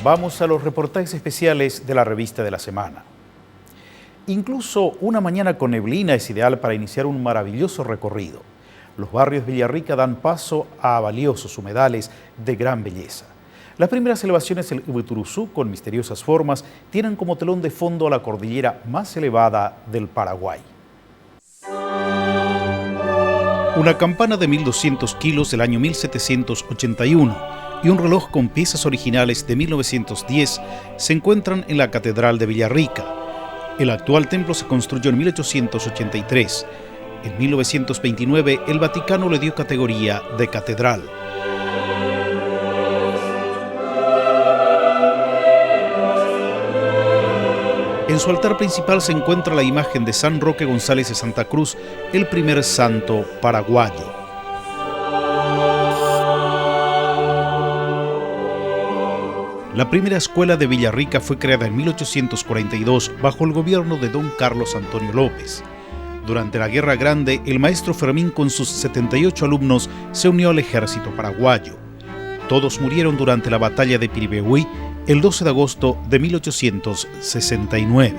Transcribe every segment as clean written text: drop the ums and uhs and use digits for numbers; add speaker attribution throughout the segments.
Speaker 1: Vamos a los reportajes especiales de la revista de la semana. Incluso una mañana con neblina es ideal para iniciar un maravilloso recorrido. Los barrios de Villarrica dan paso a valiosos humedales de gran belleza. Las primeras elevaciones del Ibituruzú, con misteriosas formas, tienen como telón de fondo a la cordillera más elevada del Paraguay. Una campana de 1.200 kilos del año 1781 y un reloj con piezas originales de 1910 se encuentran en la Catedral de Villarrica. El actual templo se construyó en 1883. En 1929 el Vaticano le dio categoría de catedral. En su altar principal se encuentra la imagen de San Roque González de Santa Cruz, el primer santo paraguayo. La primera escuela de Villarrica fue creada en 1842 bajo el gobierno de don Carlos Antonio López. Durante la Guerra Grande, el maestro Fermín con sus 78 alumnos se unió al ejército paraguayo. Todos murieron durante la batalla de Piribehuy el 12 de agosto de 1869.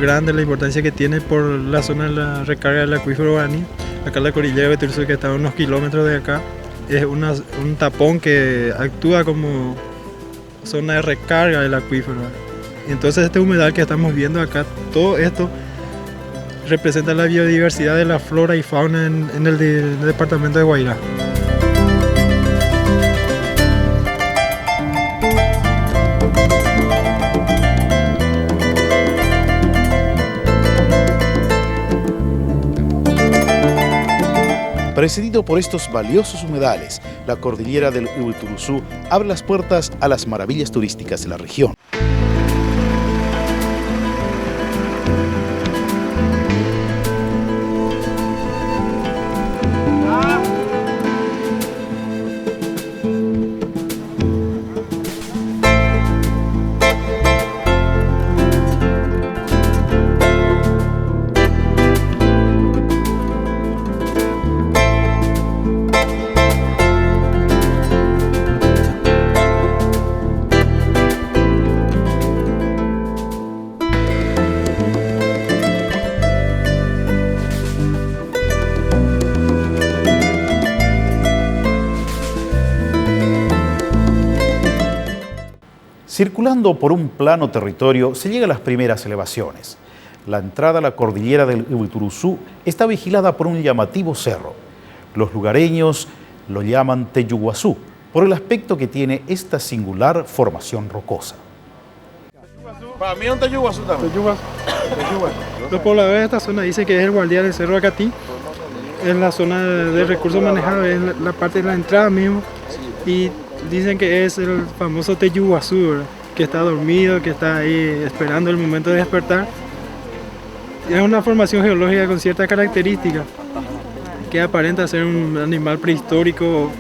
Speaker 2: Grande la importancia que tiene por la zona de la recarga del acuífero Guaraní. Acá la cordillera de Ibituruzú, que está a unos kilómetros de acá, es un tapón que actúa como zona de recarga del acuífero. Entonces este humedal que estamos viendo acá, todo esto representa la biodiversidad de la flora y fauna en el departamento de Guairá.
Speaker 1: Precedido por estos valiosos humedales, la cordillera del Ibituruzú abre las puertas a las maravillas turísticas de la región. Circulando por un plano territorio se llega a las primeras elevaciones. La entrada a la cordillera del Ibituruzú está vigilada por un llamativo cerro. Los lugareños lo llaman Teyuguazú, por el aspecto que tiene esta singular formación rocosa.
Speaker 3: Para mí es un Teyuguazú también.
Speaker 2: Los pobladores de esta zona dicen que es el guardián del Cerro Acatí. Es la zona de recursos manejados, es la parte de la entrada mismo. Y dicen que es el famoso Teyuguazú, ¿verdad? Que está dormido, que está ahí esperando el momento de despertar. Es una formación geológica con ciertas características que aparenta ser un animal prehistórico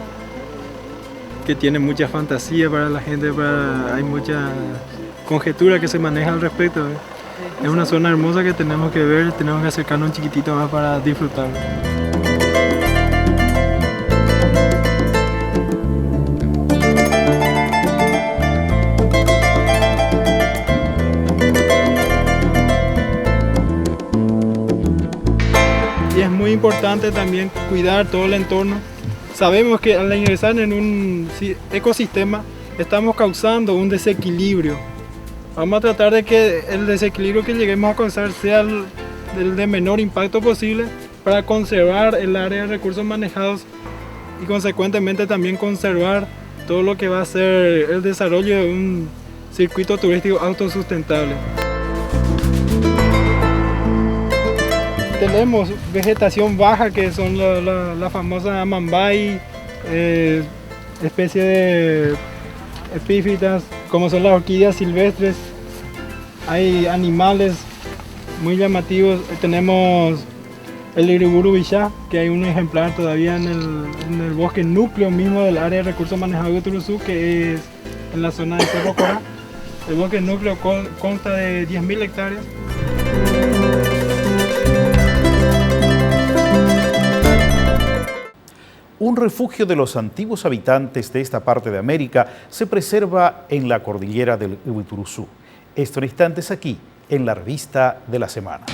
Speaker 2: que tiene mucha fantasía para la gente, hay mucha conjetura que se maneja al respecto, ¿verdad? Es una zona hermosa que tenemos que ver, tenemos que acercarnos un chiquitito más para disfrutarlo. Y es muy importante también cuidar todo el entorno. Sabemos que al ingresar en un ecosistema estamos causando un desequilibrio. Vamos a tratar de que el desequilibrio que lleguemos a causar sea el de menor impacto posible para conservar el área de recursos manejados y consecuentemente también conservar todo lo que va a ser el desarrollo de un circuito turístico autosustentable. Tenemos vegetación baja, que son la famosa mambay, especie de epífitas, como son las orquídeas silvestres. Hay animales muy llamativos. Tenemos el Iriburu Villá, que hay un ejemplar todavía en el bosque núcleo mismo del área de recursos manejados de Turuzú, que es en la zona de Cerro Corá. El bosque núcleo consta de 10.000 hectáreas.
Speaker 1: Un refugio de los antiguos habitantes de esta parte de América se preserva en la cordillera del Ibituruzú. Esto en instantes aquí, en la revista de la semana.